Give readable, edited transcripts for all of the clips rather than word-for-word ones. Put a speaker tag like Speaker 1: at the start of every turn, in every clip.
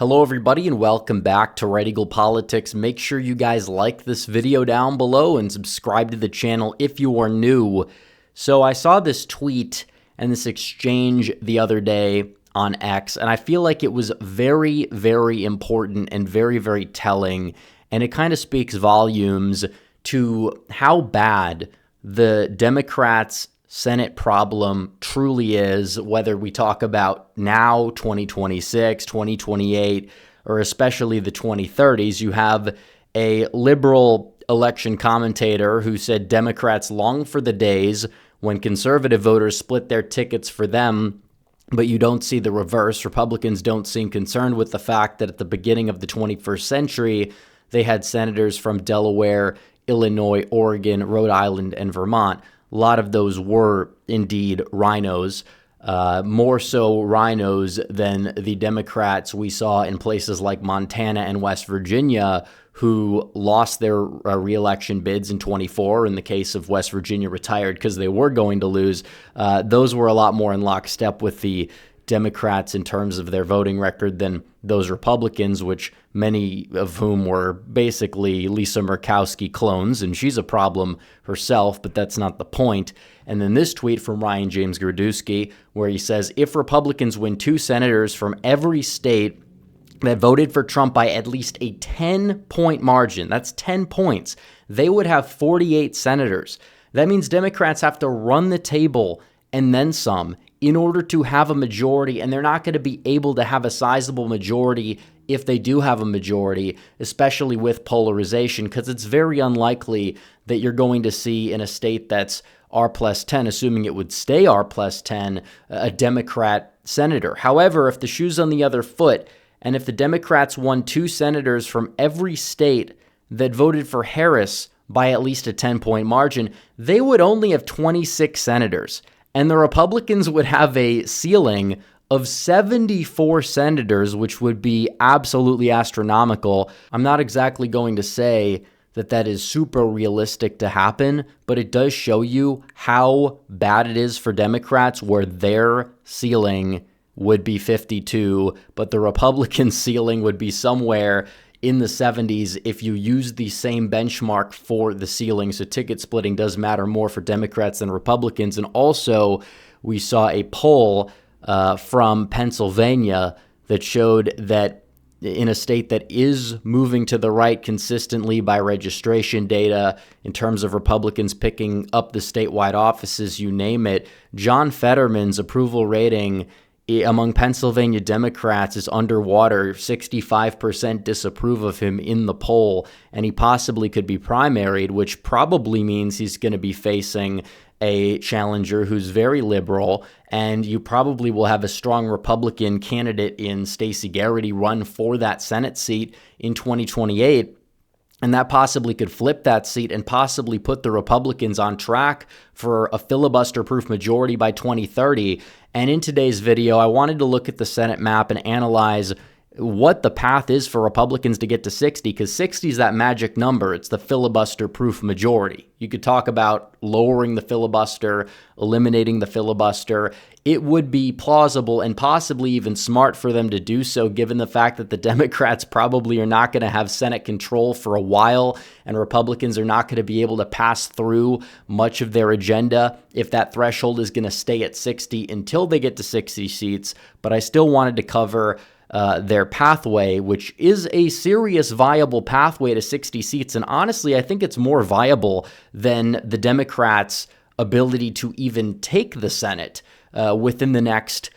Speaker 1: Hello everybody and welcome back to Red Eagle Politics. Make sure you guys like this video down below and subscribe to the channel if you are new. So I saw this tweet and this exchange the other day on X, and I feel like it was very, very important and very, very telling, and it kind of speaks volumes to how bad the Democrats' Senate problem truly is, whether we talk about now, 2026, 2028, or especially the 2030s. You have a liberal election commentator who said Democrats long for the days when conservative voters split their tickets for them, but you don't see the reverse. Republicans don't seem concerned with the fact that at the beginning of the 21st century, they had senators from Delaware, Illinois, Oregon, Rhode Island, and Vermont. A lot of those were indeed rhinos, more so rhinos than the Democrats we saw in places like Montana and West Virginia, who lost their reelection bids in 24. In the case of West Virginia, retired because they were going to lose. Those were a lot more in lockstep with the Democrats in terms of their voting record than those Republicans, which many of whom were basically Lisa Murkowski clones, and she's a problem herself, but that's not the point. And then this tweet from Ryan James Gradusky, where he says, if Republicans win 2 senators from every state that voted for Trump by at least a 10-point margin, that's 10 points, they would have 48 senators. That means Democrats have to run the table and then some in order to have a majority, and they're not going to be able to have a sizable majority if they do have a majority, especially with polarization, because it's very unlikely that you're going to see in a state that's R plus 10, assuming it would stay R plus 10, a Democrat senator. However, if the shoe's on the other foot, and if the Democrats won 2 senators from every state that voted for Harris by at least a 10-point margin, they would only have 26 senators. And the Republicans would have a ceiling of 74 senators, which would be absolutely astronomical. I'm not exactly going to say that that is super realistic to happen, but it does show you how bad it is for Democrats, where their ceiling would be 52, but the Republican ceiling would be somewhere in the 70s if you use the same benchmark for the ceiling. So ticket splitting does matter more for Democrats than Republicans. And also, we saw a poll from Pennsylvania that showed that in a state that is moving to the right consistently by registration data, in terms of Republicans picking up the statewide offices, you name it, John Fetterman's approval rating among Pennsylvania Democrats is underwater. 65% disapprove of him in the poll, and he possibly could be primaried, which probably means he's going to be facing a challenger who's very liberal, and you probably will have a strong Republican candidate in Stacey Garrity run for that Senate seat in 2028. And that possibly could flip that seat and possibly put the Republicans on track for a filibuster-proof majority by 2030. And in today's video, I wanted to look at the Senate map and analyze what the path is for Republicans to get to 60, because 60 is that magic number. It's the filibuster-proof majority. You could talk about lowering the filibuster, eliminating the filibuster. It would be plausible and possibly even smart for them to do so, given the fact that the Democrats probably are not going to have Senate control for a while, and Republicans are not going to be able to pass through much of their agenda if that threshold is going to stay at 60 until they get to 60 seats. But I still wanted to cover their pathway, which is a serious viable pathway to 60 seats. And honestly, I think it's more viable than the Democrats' ability to even take the Senate within the next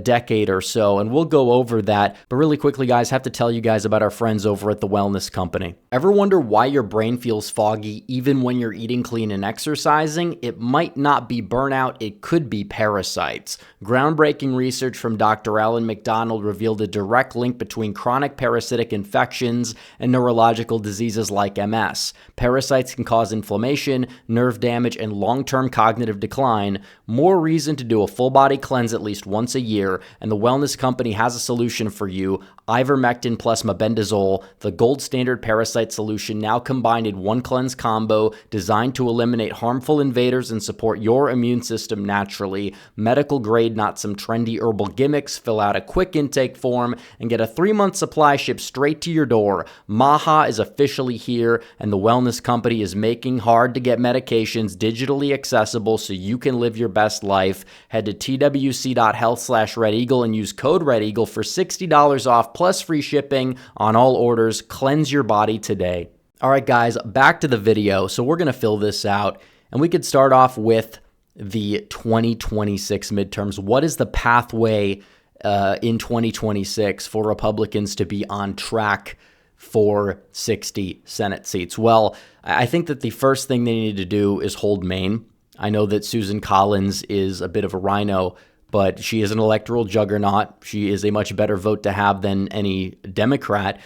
Speaker 1: decade or so, and we'll go over that. But really quickly, guys, have to tell you guys about our friends over at The Wellness Company. Ever wonder why your brain feels foggy even when you're eating clean and exercising? It might not be burnout, it could be parasites. Groundbreaking research from Dr. Alan McDonald revealed a direct link between chronic parasitic infections and neurological diseases like MS. Parasites can cause inflammation, nerve damage, and long-term cognitive decline. More reason to do a full-body cleanse at least once a year, and The Wellness Company has a solution for you. ivermectin plus mebendazole, the gold standard parasite solution, now combined in one cleanse combo designed to eliminate harmful invaders and support your immune system naturally. Medical grade, not some trendy herbal gimmicks. Fill out a quick intake form and get a 3-month supply shipped straight to your door. Maha is officially here, and the wellness company is making hard to get medications digitally accessible so you can live your best life. Head to twc.health/RedEagle and use code RedEagle for $60 off plus free shipping on all orders. Cleanse your body today. All right, guys, back to the video. So we're going to fill this out, and we could start off with the 2026 midterms. What is the pathway in 2026 for Republicans to be on track for 60 Senate seats? Well, I think that the first thing they need to do is hold Maine. I know that Susan Collins is a bit of a rhino, but she is an electoral juggernaut. She is a much better vote to have than any Democrat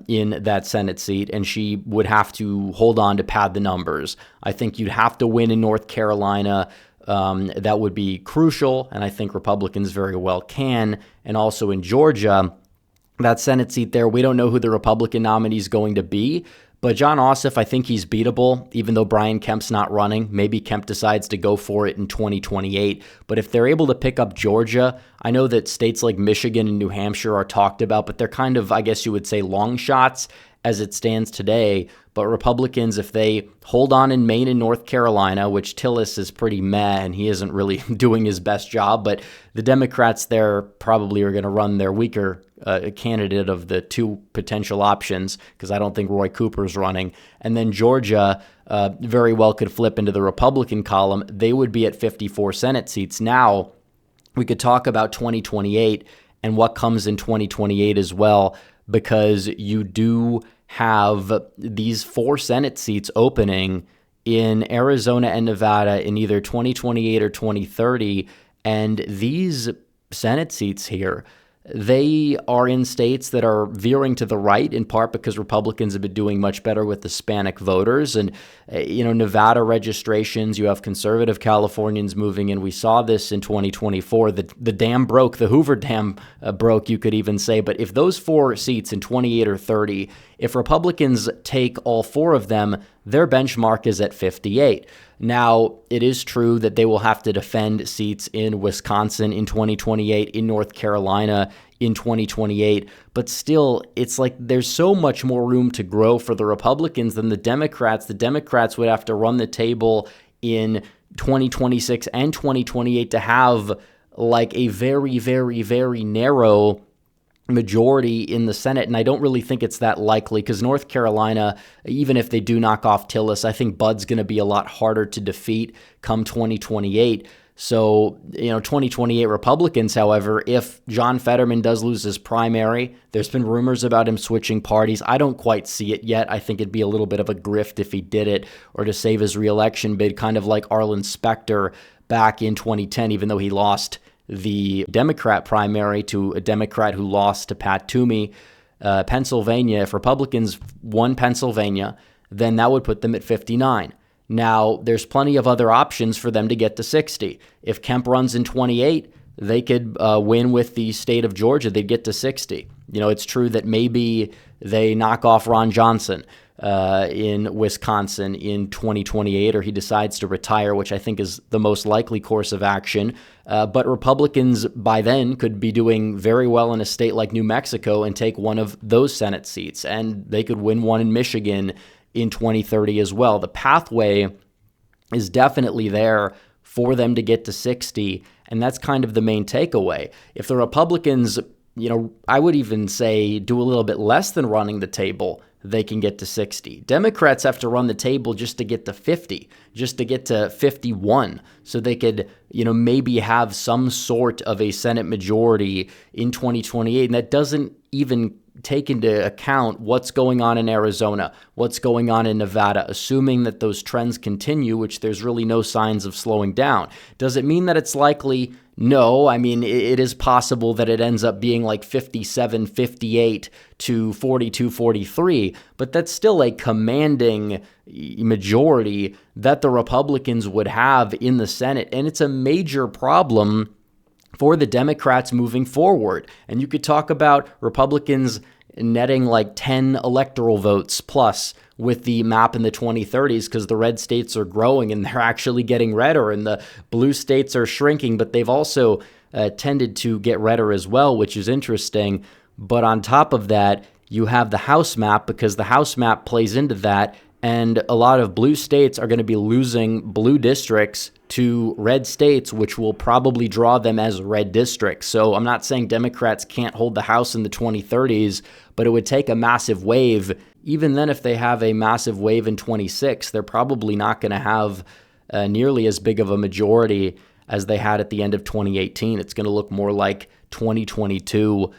Speaker 1: in that Senate seat, and she would have to hold on to pad the numbers. I think you'd have to win in North Carolina. That would be crucial, and I think Republicans very well can. And also in Georgia, that Senate seat there, we don't know who the Republican nominee is going to be. But John Ossoff, I think he's beatable, even though Brian Kemp's not running. Maybe Kemp decides to go for it in 2028. But if they're able to pick up Georgia, I know that states like Michigan and New Hampshire are talked about, but they're kind of, I guess you would say, long shots as it stands today. But Republicans, if they hold on in Maine and North Carolina, which Tillis is pretty meh and he isn't really doing his best job, but the Democrats there probably are going to run their weaker candidate of the two potential options, because I don't think Roy Cooper's running. And then Georgia very well could flip into the Republican column. They would be at 54 Senate seats. Now, we could talk about 2028 and what comes in 2028 as well, because you do have these 4 Senate seats opening in Arizona and Nevada in either 2028 or 2030. And these Senate seats here, they are in states that are veering to the right, in part because Republicans have been doing much better with Hispanic voters. And, Nevada registrations, you have conservative Californians moving in. We saw this in 2024. The dam broke, the Hoover Dam broke, you could even say. But if those 4 seats in 28 or 30, if Republicans take all 4 of them, their benchmark is at 58. Now, it is true that they will have to defend seats in Wisconsin in 2028, in North Carolina in 2028, but still, it's like there's so much more room to grow for the Republicans than the Democrats. The Democrats would have to run the table in 2026 and 2028 to have like a very, very, very narrow majority in the Senate, and I don't really think it's that likely, because North Carolina, even if they do knock off Tillis, I think Budd's going to be a lot harder to defeat come 2028. So, 2028 Republicans, however, if John Fetterman does lose his primary, there's been rumors about him switching parties. I don't quite see it yet. I think it'd be a little bit of a grift if he did it, or to save his reelection bid, kind of like Arlen Specter back in 2010, even though he lost the Democrat primary to a Democrat who lost to Pat Toomey. Pennsylvania, if Republicans won Pennsylvania, then that would put them at 59. Now, there's plenty of other options for them to get to 60. If Kemp runs in 28, they could win with the state of Georgia. They'd get to 60. It's true that maybe they knock off Ron Johnson in Wisconsin in 2028, or he decides to retire, which I think is the most likely course of action. But Republicans by then could be doing very well in a state like New Mexico and take one of those Senate seats, and they could win one in Michigan in 2030 as well. The pathway is definitely there for them to get to 60, and that's kind of the main takeaway. If the Republicans, I would even say do a little bit less than running the table, they can get to 60. Democrats have to run the table just to get to 50, just to get to 51, so they could, maybe have some sort of a Senate majority in 2028. And that doesn't even take into account what's going on in Arizona, what's going on in Nevada, assuming that those trends continue, which there's really no signs of slowing down. Does it mean that it's likely? No. I mean, it is possible that it ends up being like 57, 58 to 42, 43, but that's still a commanding majority that the Republicans would have in the Senate, and it's a major problem for the Democrats moving forward. And you could talk about Republicans netting like 10 electoral votes plus with the map in the 2030s, because the red states are growing and they're actually getting redder, and the blue states are shrinking, but they've also tended to get redder as well, which is interesting. But on top of that, you have the House map, because the House map plays into that, and a lot of blue states are going to be losing blue districts to red states, which will probably draw them as red districts. So I'm not saying Democrats can't hold the House in the 2030s, but it would take a massive wave. Even then, if they have a massive wave in 26, they're probably not going to have nearly as big of a majority as they had at the end of 2018. It's going to look more like 2022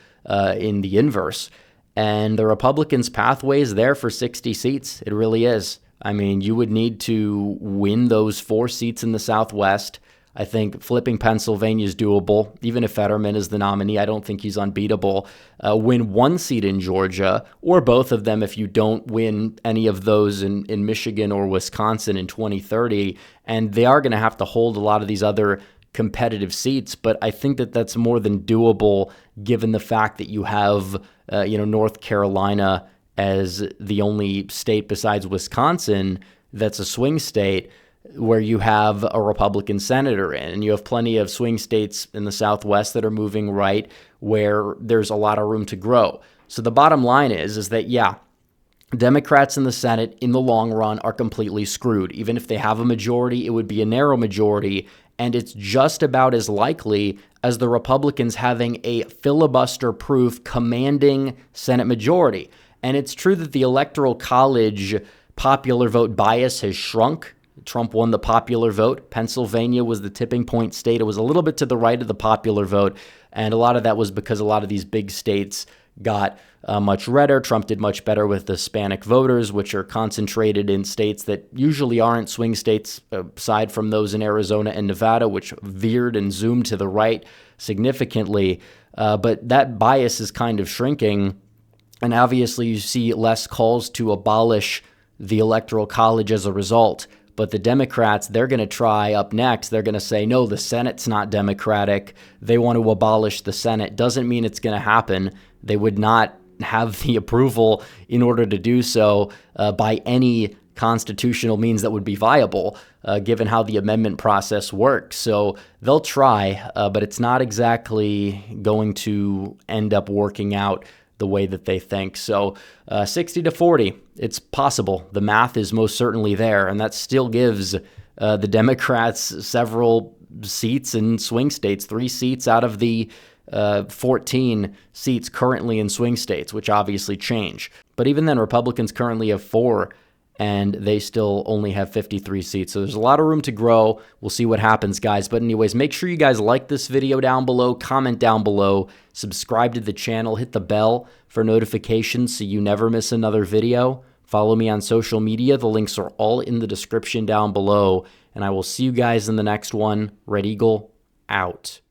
Speaker 1: in the inverse. And the Republicans' pathway is there for 60 seats. It really is. I mean, you would need to win those 4 seats in the Southwest. I think flipping Pennsylvania is doable. Even if Fetterman is the nominee, I don't think he's unbeatable. Win 1 seat in Georgia, or both of them if you don't win any of those in Michigan or Wisconsin in 2030. And they are going to have to hold a lot of these other competitive seats, but I think that that's more than doable given the fact that you have, North Carolina as the only state besides Wisconsin that's a swing state where you have a Republican senator in, and you have plenty of swing states in the Southwest that are moving right where there's a lot of room to grow. So the bottom line is that, yeah, Democrats in the Senate in the long run are completely screwed. Even if they have a majority, it would be a narrow majority, and it's just about as likely as the Republicans having a filibuster-proof commanding Senate majority. And it's true that the Electoral College popular vote bias has shrunk. Trump won the popular vote. Pennsylvania was the tipping point state. It was a little bit to the right of the popular vote, and a lot of that was because a lot of these big states got much redder. Trump did much better with the Hispanic voters, which are concentrated in states that usually aren't swing states, aside from those in Arizona and Nevada, which veered and zoomed to the right significantly. But that bias is kind of shrinking, and obviously you see less calls to abolish the Electoral College as a result. But the Democrats, they're going to try up next. They're going to say, no, the Senate's not Democratic. They want to abolish the Senate. Doesn't mean it's going to happen. They would not have the approval in order to do so by any constitutional means that would be viable, given how the amendment process works. So they'll try, but it's not exactly going to end up working out the way that they think. So 60-40, it's possible. The math is most certainly there, and that still gives the Democrats several seats in swing states, 3 seats out of the 14 seats currently in swing states, which obviously change. But even then, Republicans currently have 4, and they still only have 53 seats. So there's a lot of room to grow. We'll see what happens, guys. But anyways, make sure you guys like this video down below, comment down below, subscribe to the channel, hit the bell for notifications so you never miss another video. Follow me on social media. The links are all in the description down below. And I will see you guys in the next one. Red Eagle, out.